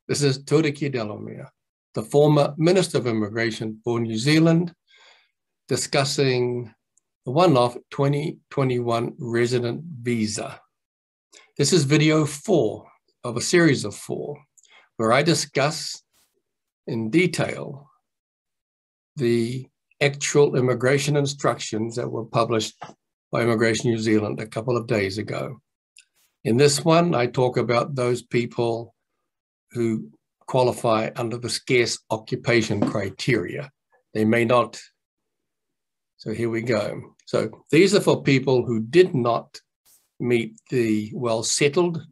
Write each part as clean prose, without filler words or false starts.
This is Tuariki Delamere, the former Minister of Immigration for New Zealand, discussing the one-off 2021 resident visa. This is video 4 of a series of 4, where I discuss in detail the actual immigration instructions that were published by Immigration New Zealand a couple of days ago. In this one, I talk about those people who qualify under the scarce occupation criteria. They may not. So here we go. So these are for people who did not meet the well settled.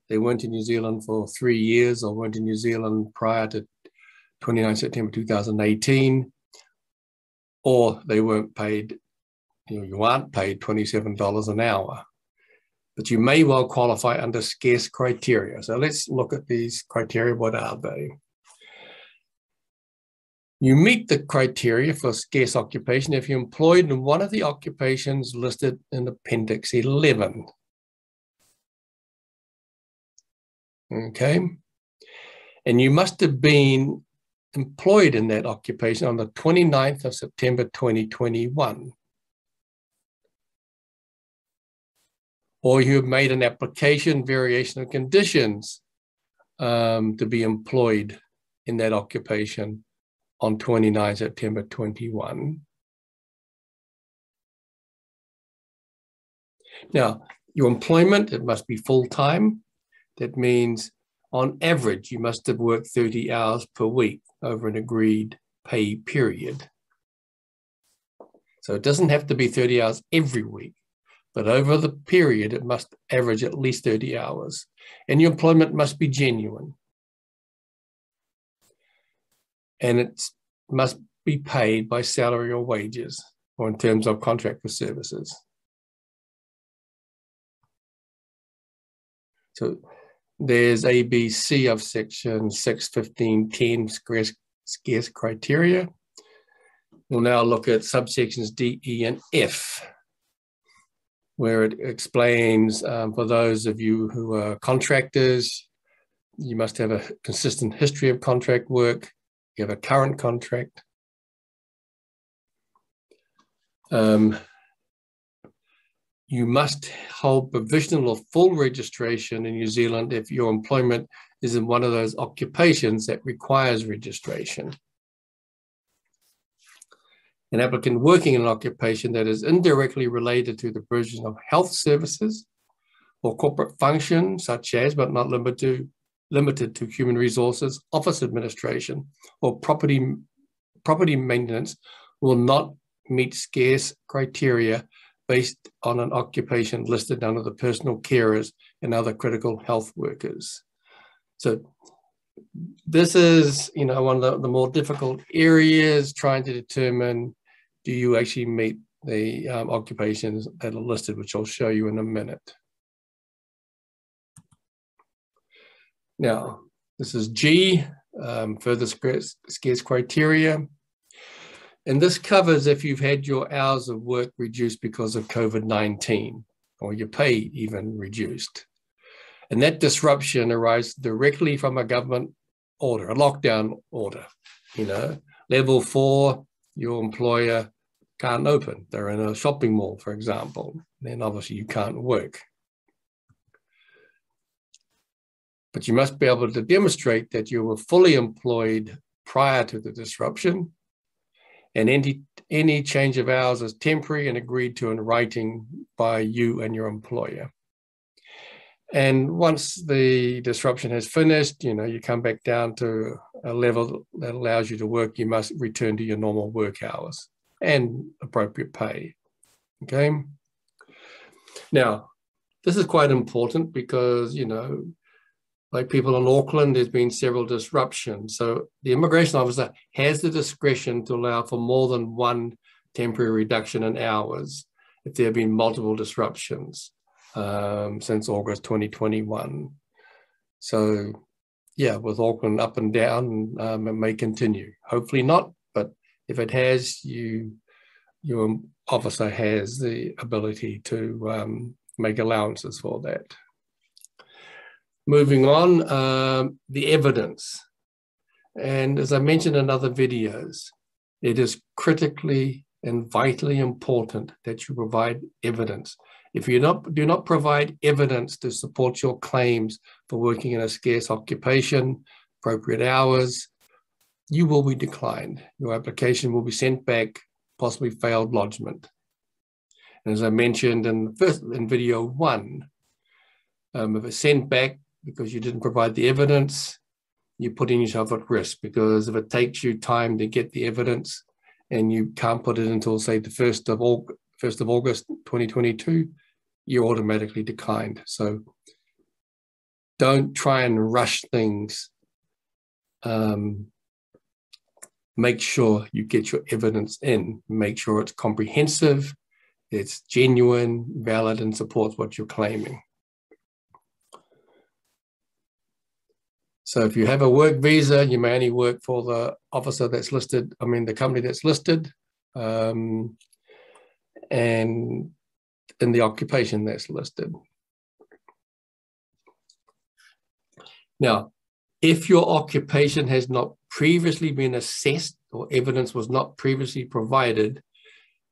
They weren't in New Zealand for 3 years or weren't in New Zealand prior to 29 September 2018, or they weren't paid, you aren't paid $27 an hour. But you may well qualify under scarce criteria. So let's look at these criteria. What are they? You meet the criteria for scarce occupation if you're employed in one of the occupations listed in Appendix 11. Okay. And you must have been employed in that occupation on the 29th of September 2021. Or you have made an application, variation of conditions to be employed in that occupation on 29 September 21. Now, your employment, it must be full-time. That means on average, you must have worked 30 hours per week over an agreed pay period. So it doesn't have to be 30 hours every week. But over the period, it must average at least 30 hours. And your employment must be genuine. And it must be paid by salary or wages, or in terms of contract for services. So there's ABC of section 615.10 scarce criteria. We'll now look at subsections D, E, and F, where it explains for those of you who are contractors, you must have a consistent history of contract work. You have a current contract. You must hold provisional or full registration in New Zealand if your employment is in one of those occupations that requires registration. An applicant working in an occupation that is indirectly related to the provision of health services or corporate functions, such as, but not limited to human resources, office administration, or property maintenance, will not meet scarce criteria based on an occupation listed under the personal carers and other critical health workers. So this is, one of the more difficult areas, trying to determine, do you actually meet the occupations that are listed, which I'll show you in a minute. Now, this is G, further scarce criteria. And this covers if you've had your hours of work reduced because of COVID-19, or your pay even reduced. And that disruption arises directly from a government order, a lockdown order. Level 4, your employer can't open. They're in a shopping mall, for example. Then obviously you can't work. But you must be able to demonstrate that you were fully employed prior to the disruption, and any change of hours is temporary and agreed to in writing by you and your employer. And once the disruption has finished, you come back down to a level that allows you to work, you must return to your normal work hours and appropriate pay. Okay. Now, this is quite important because, like people in Auckland, there's been several disruptions. So the immigration officer has the discretion to allow for more than one temporary reduction in hours if there have been multiple disruptions since August 2021. So yeah, with Auckland up and down, it may continue. Hopefully not, but if it has, your officer has the ability to make allowances for that. Moving on, the evidence. And as I mentioned in other videos, it is critically and vitally important that you provide evidence. If you do not provide evidence to support your claims for working in a scarce occupation, appropriate hours, you will be declined. Your application will be sent back, possibly failed lodgement. And as I mentioned in video 1, if it's sent back because you didn't provide the evidence, you're putting yourself at risk, because if it takes you time to get the evidence and you can't put it until, say, the 1st of August 2022, you're automatically declined. So don't try and rush things. Make sure you get your evidence in. Make sure it's comprehensive, it's genuine, valid, and supports what you're claiming. So if you have a work visa, you may only work for the officer that's listed, the company that's listed, and in the occupation that's listed. Now, if your occupation has not previously been assessed or evidence was not previously provided,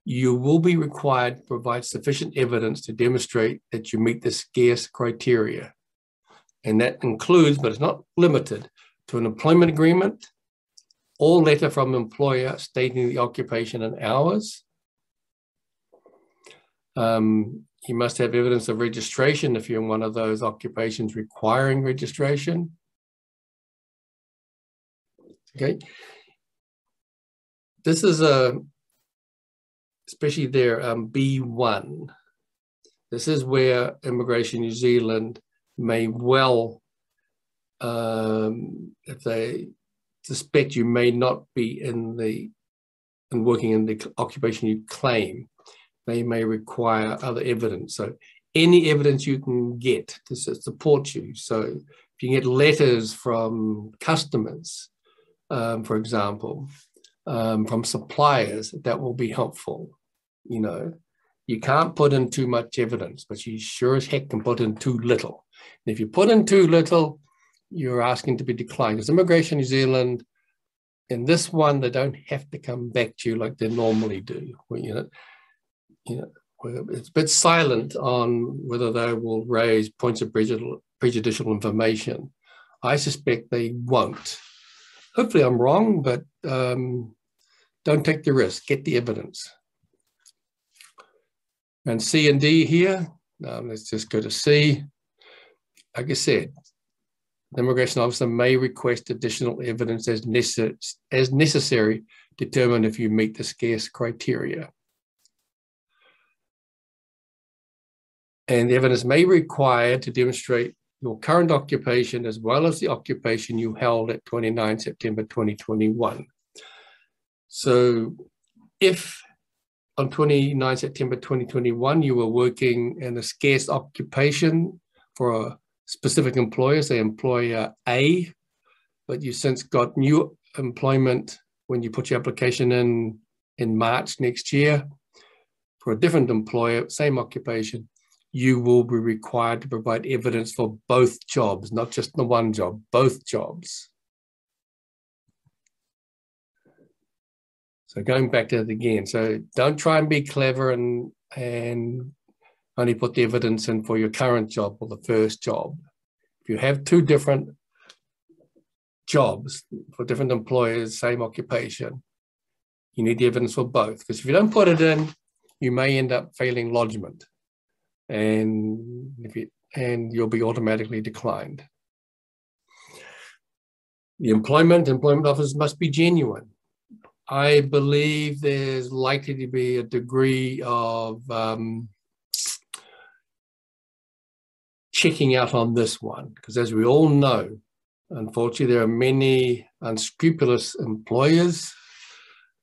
you will be required to provide sufficient evidence to demonstrate that you meet the scarce criteria. And that includes, but it's not limited to, an employment agreement or letter from employer stating the occupation and hours. You must have evidence of registration if you're in one of those occupations requiring registration. Okay. This is especially there, B1. This is where Immigration New Zealand may well, if they suspect you may not be working in the occupation you claim, they may require other evidence. So any evidence you can get to support you. So if you get letters from customers, for example, from suppliers, that will be helpful. You can't put in too much evidence, but you sure as heck can put in too little. And if you put in too little, you're asking to be declined. Because Immigration New Zealand, in this one, they don't have to come back to you like they normally do. It's a bit silent on whether they will raise points of prejudicial information. I suspect they won't. Hopefully I'm wrong, but don't take the risk. Get the evidence. And C and D here, let's just go to C. Like I said, the immigration officer may request additional evidence as necessary to determine if you meet the scarce criteria. And the evidence may be required to demonstrate your current occupation as well as the occupation you held at 29 September 2021. So if on 29 September 2021, you were working in a scarce occupation for a specific employer, say employer A, but you since got new employment when you put your application in March next year for a different employer, same occupation, you will be required to provide evidence for both jobs, not just the one job, both jobs. So going back to it again, so don't try and be clever and only put the evidence in for your current job or the first job. If you have two different jobs for different employers, same occupation, you need the evidence for both. Because if you don't put it in, you may end up failing lodgement, and you'll be automatically declined. The employment offers must be genuine. I believe there's likely to be a degree of checking out on this one, because as we all know, unfortunately, there are many unscrupulous employers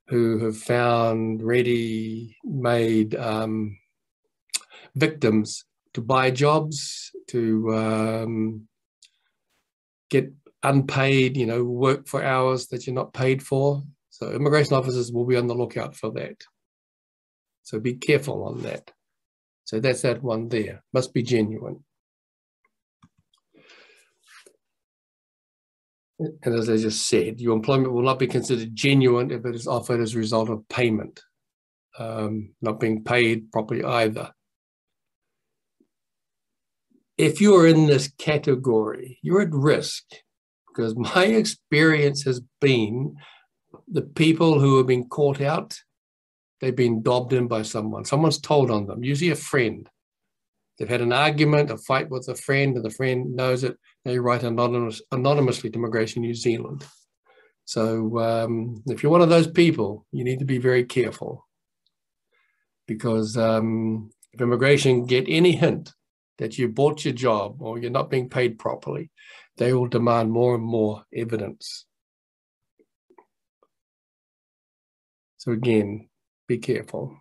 who have found ready-made victims to buy jobs, to get unpaid, work for hours that you're not paid for. So immigration officers will be on the lookout for that. So be careful on that. So that's that one there. Must be genuine. And as I just said, your employment will not be considered genuine if it is offered as a result of payment, not being paid properly either. If you're in this category, you're at risk, because my experience has been the people who have been caught out, they've been dobbed in by someone. Someone's told on them, usually a friend. They've had an argument, a fight with a friend, and the friend knows it. They write anonymously to Immigration New Zealand. So if you're one of those people, you need to be very careful, because if immigration get any hint that you bought your job or you're not being paid properly, they will demand more and more evidence. So again, be careful.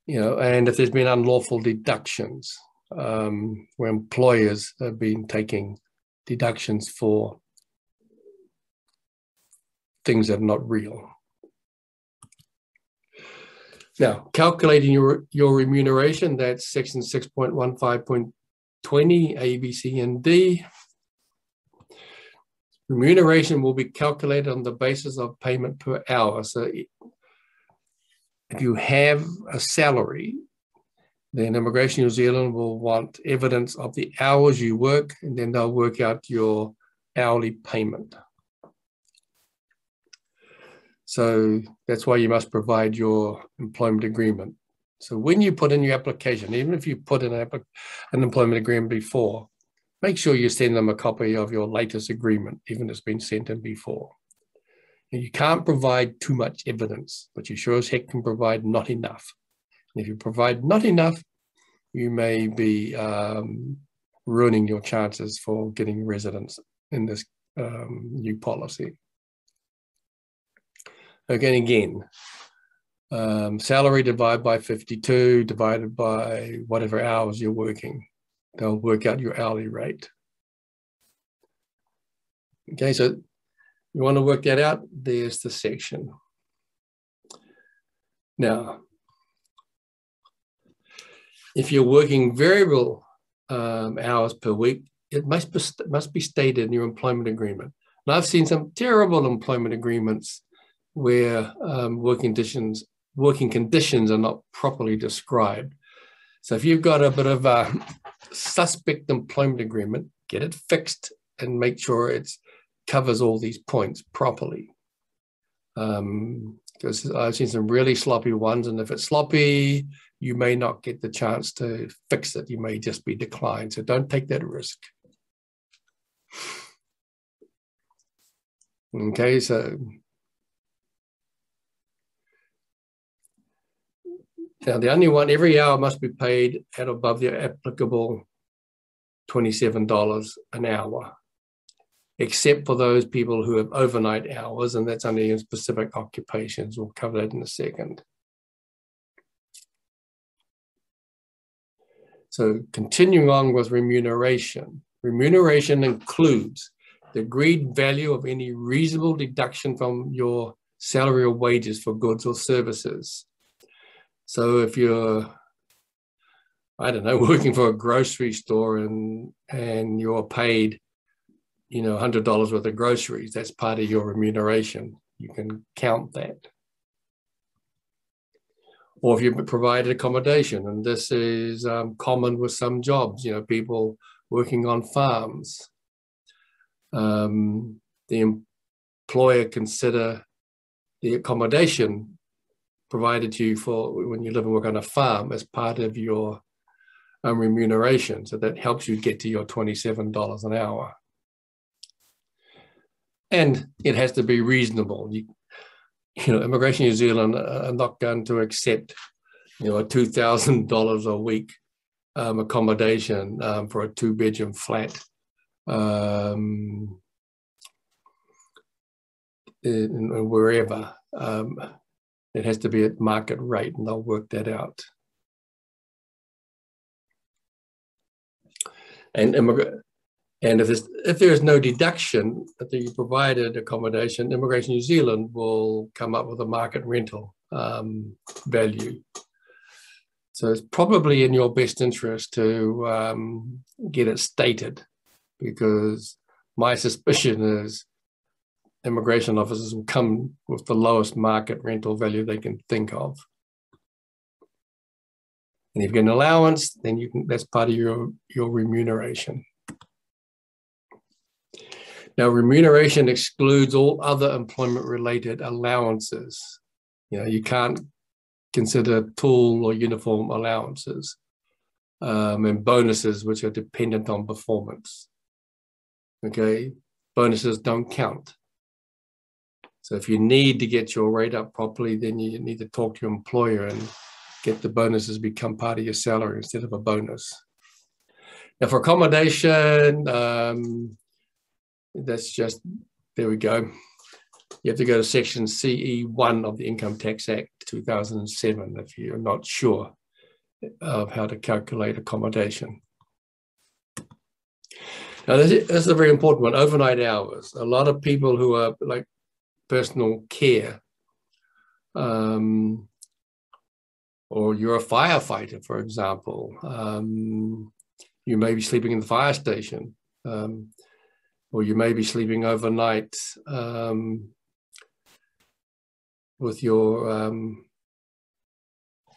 And if there's been unlawful deductions, where employers have been taking deductions for things that are not real. Now, calculating your remuneration, that's section 6.15.20, A, B, C, and D. Remuneration will be calculated on the basis of payment per hour. So if you have a salary, then Immigration New Zealand will want evidence of the hours you work, and then they'll work out your hourly payment. So that's why you must provide your employment agreement. So when you put in your application, even if you put in an employment agreement before, make sure you send them a copy of your latest agreement, even if it's been sent in before. And you can't provide too much evidence, but you sure as heck can provide not enough. And if you provide not enough, you may be ruining your chances for getting residence in this new policy. Again, salary divided by 52, divided by whatever hours you're working. They'll work out your hourly rate. Okay, so you want to work that out? There's the section. Now, if you're working variable hours per week, it must be stated in your employment agreement. And I've seen some terrible employment agreements where working conditions are not properly described. So if you've got a bit of a suspect employment agreement, get it fixed and make sure it covers all these points properly. Because I've seen some really sloppy ones, and if it's sloppy, you may not get the chance to fix it. You may just be declined. So don't take that risk. Okay, so now the only one, every hour must be paid at above the applicable $27 an hour, except for those people who have overnight hours, and that's only in specific occupations. We'll cover that in a second. So continuing on with remuneration. Remuneration includes the agreed value of any reasonable deduction from your salary or wages for goods or services. So if you're, I don't know, working for a grocery store and you're paid, $100 worth of groceries, that's part of your remuneration. You can count that. Or if you've provided accommodation, and this is common with some jobs, people working on farms. The employer consider the accommodation provided to you for when you live and work on a farm as part of your remuneration. So that helps you get to your $27 an hour. And it has to be reasonable. Immigration New Zealand are not going to accept, a $2,000 a week accommodation for a 2-bedroom flat wherever. It has to be at market rate, and they'll work that out. And if there is no deduction that you provided accommodation, Immigration New Zealand will come up with a market rental value. So it's probably in your best interest to get it stated, because my suspicion is immigration officers will come with the lowest market rental value they can think of. And if you get an allowance, then you can, that's part of your remuneration. Now, remuneration excludes all other employment-related allowances. You know, you can't consider tool or uniform allowances and bonuses, which are dependent on performance. Okay, bonuses don't count. So if you need to get your rate up properly, then you need to talk to your employer and get the bonuses become part of your salary instead of a bonus. Now for accommodation, that's just, there we go. You have to go to section CE1 of the Income Tax Act 2007 if you're not sure of how to calculate accommodation. Now this is a very important one, overnight hours. A lot of people who are like personal care, or you're a firefighter, for example, you may be sleeping in the fire station, or you may be sleeping overnight with your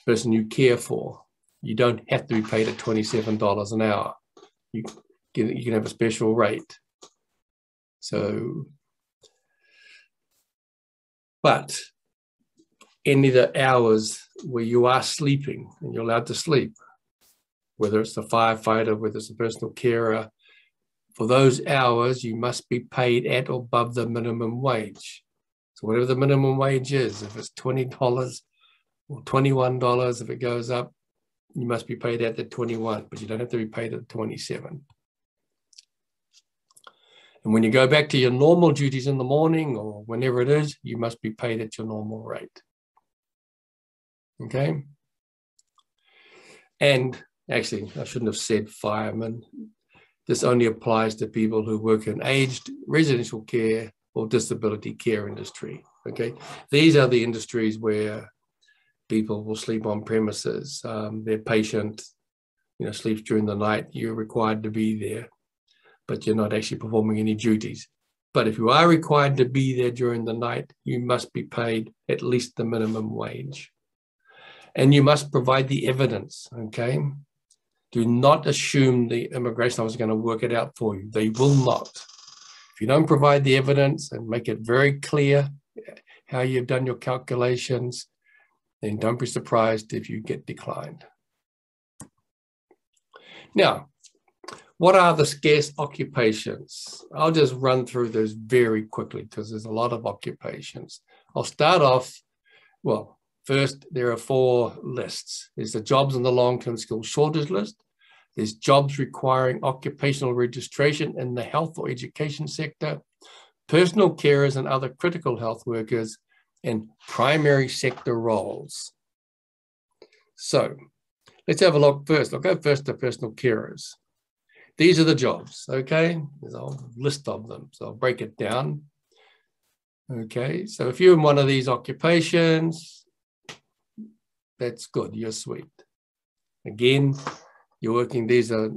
person you care for. You don't have to be paid at $27 an hour. You can have a special rate. So, but any of the hours where you are sleeping and you're allowed to sleep, whether it's the firefighter, whether it's a personal carer, for those hours, you must be paid at or above the minimum wage. So whatever the minimum wage is, if it's $20 or $21, if it goes up, you must be paid at the 21, but you don't have to be paid at 27. And when you go back to your normal duties in the morning or whenever it is, you must be paid at your normal rate. Okay? And actually, I shouldn't have said firemen. This only applies to people who work in aged residential care or disability care industry. Okay? These are the industries where people will sleep on premises. Their patient, sleeps during the night. You're required to be there, but you're not actually performing any duties. But if you are required to be there during the night, you must be paid at least the minimum wage. And you must provide the evidence, okay? Do not assume the immigration officer is going to work it out for you. They will not. If you don't provide the evidence and make it very clear how you've done your calculations, then don't be surprised if you get declined. Now, what are the scarce occupations? I'll just run through those very quickly because there's a lot of occupations. I'll start off, well, first, there are 4 lists. There's the jobs in the long-term skill shortage list. There's jobs requiring occupational registration in the health or education sector, personal carers and other critical health workers, and primary sector roles. So let's have a look first. I'll go first to personal carers. These are the jobs, okay? There's a whole list of them, so I'll break it down. Okay, so if you're in one of these occupations, that's good, you're sweet. Again, you're working, these are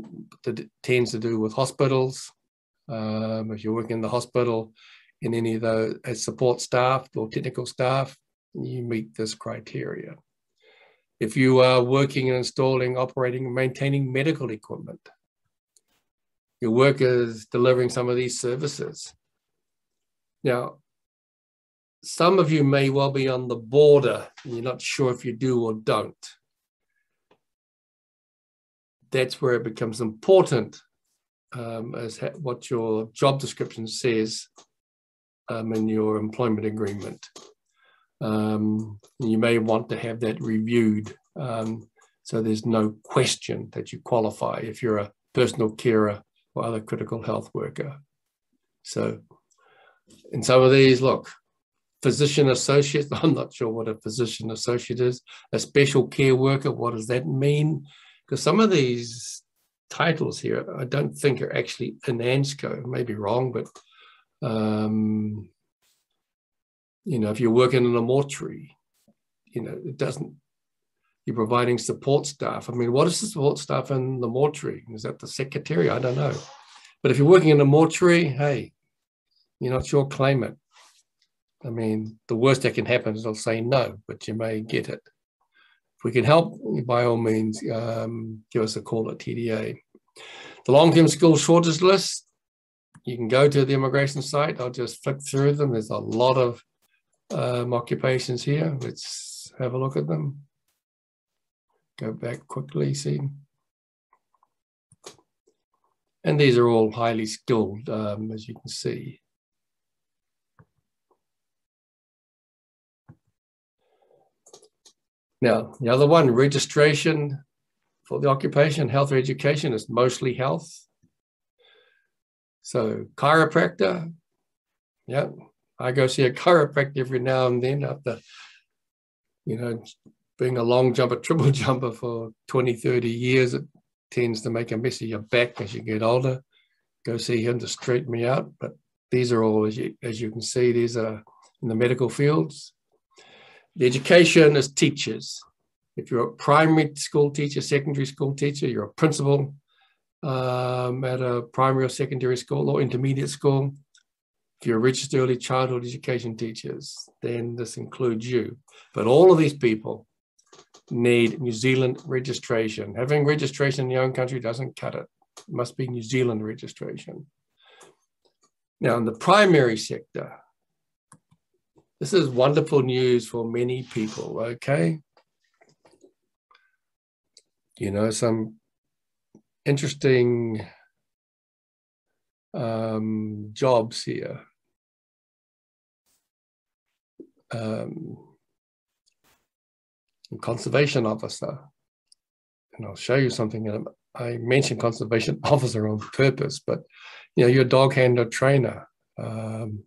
tends to do with hospitals. If you're working in the hospital in any of those as support staff or technical staff, you meet this criteria. If you are working and installing, operating, and maintaining medical equipment, your work is delivering some of these services. Now, some of you may well be on the border and you're not sure if you do or don't. That's where it becomes important as what your job description says in your employment agreement. You may want to have that reviewed so there's no question that you qualify if you're a personal carer or other critical health worker. So in some of these, look, physician associate, I'm not sure what a physician associate is. A special care worker, what does that mean? Because some of these titles here, I don't think are actually in ANSCO. I may be wrong, but if you're working in a mortuary, it doesn't, you're providing support staff. I mean, what is the support staff in the mortuary? Is that the secretary? I don't know. But if you're working in a mortuary, hey, you're not sure, claim it. I mean, the worst that can happen is they'll say no, but you may get it. If we can help, by all means, give us a call at TDA. The long-term school shortage list, you can go to the immigration site. I'll just flick through them. There's a lot of occupations here. Let's have a look at them. Go back quickly, see. And these are all highly skilled, as you can see. Now, the other one, registration for the occupation, health or education, is mostly health. So chiropractor, yeah, I go see a chiropractor every now and then after, you know, being a long jumper, triple jumper for 20, 30 years, it tends to make a mess of your back as you get older. Go see him to straighten me out. But these are all, as you can see, these are in the medical fields. The education is teachers. If you're a primary school teacher, secondary school teacher, you're a principal at a primary or secondary school or intermediate school. If you're registered early childhood education teachers, then this includes you. But all of these people need New Zealand registration. Having registration in your own country doesn't cut it. It must be New Zealand registration. Now, in the primary sector, this is wonderful news for many people, okay? You know, some interesting jobs here. Conservation officer. And I'll show you something. I mentioned conservation officer on purpose, but you know, you're a dog handler trainer. Do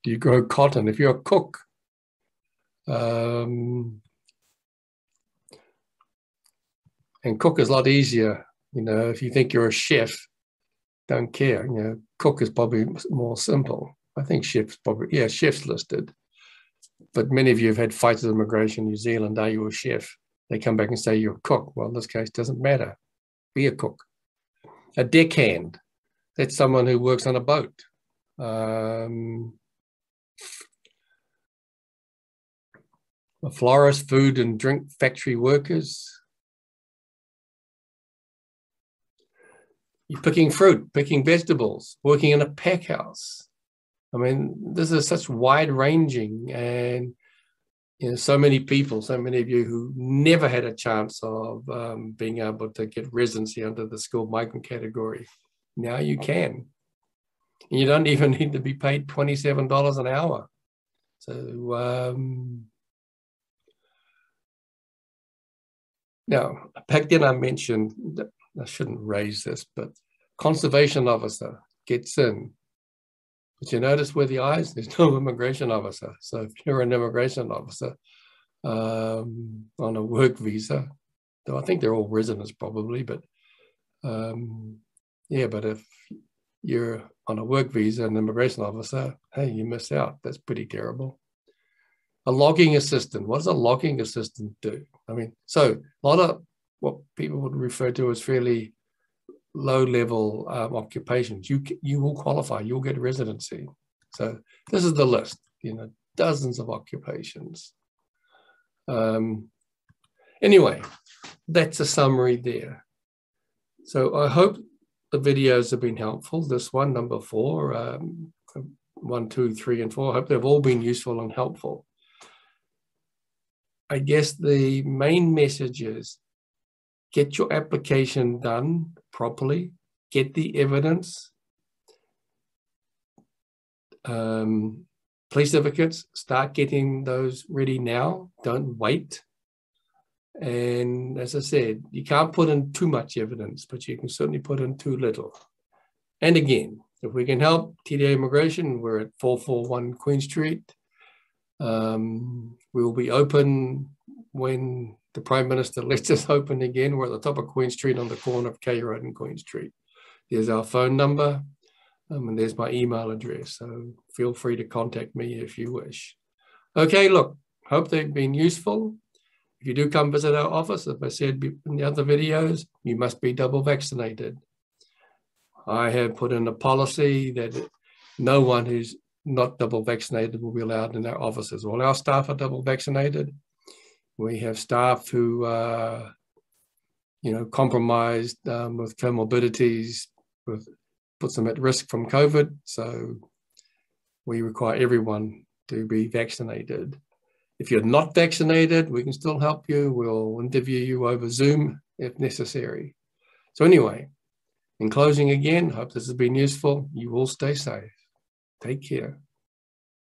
you grow cotton? If you're a cook, and cook is a lot easier. You know, if you think you're a chef, don't care. You know, cook is probably more simple. I think chef's probably, yeah, chef's listed. But many of you have had fights with immigration in New Zealand. Are you a chef? They come back and say you're a cook. Well, in this case, it doesn't matter. Be a cook. A deckhand, that's someone who works on a boat. A florist, food and drink factory workers. You're picking fruit, picking vegetables, working in a pack house. I mean, this is such wide-ranging, and you know, so many people, so many of you who never had a chance of being able to get residency under the skilled migrant category. Now you can. And you don't even need to be paid $27 an hour. So now, back then I mentioned that I shouldn't raise this, but conservation officer gets in. But you notice where the eyes, there's no immigration officer. So if you're an immigration officer on a work visa, though I think they're all residents probably, but yeah, but if you're on a work visa, an immigration officer, hey, you miss out. That's pretty terrible. A logging assistant, what does a logging assistant do? I mean, so a lot of what people would refer to as fairly low-level occupations, you will qualify, you'll get residency. So this is the list, you know, dozens of occupations. Anyway, that's a summary there. So I hope the videos have been helpful. This one, number 4, 1, 2, 3, and 4, I hope they've all been useful and helpful. I guess the main message is get your application done properly, get the evidence. Police certificates, start getting those ready now, don't wait. And as I said, you can't put in too much evidence, but you can certainly put in too little. And again, if we can help TDA Immigration, we're at 441 Queen Street. We will be open when the Prime Minister lets us open again. We're at the top of Queen Street on the corner of K Road and Queen Street. There's our phone number and there's my email address. So feel free to contact me if you wish. Okay, look, hope they've been useful. If you do come visit our office, as I said in the other videos, you must be double vaccinated. I have put in a policy that no one who's not double vaccinated will be allowed in our offices. All our staff are double vaccinated. We have staff who are, compromised with comorbidities, puts them at risk from COVID. So we require everyone to be vaccinated. If you're not vaccinated, we can still help you. We'll interview you over Zoom if necessary. So anyway, in closing again, hope this has been useful. You all stay safe. Take care.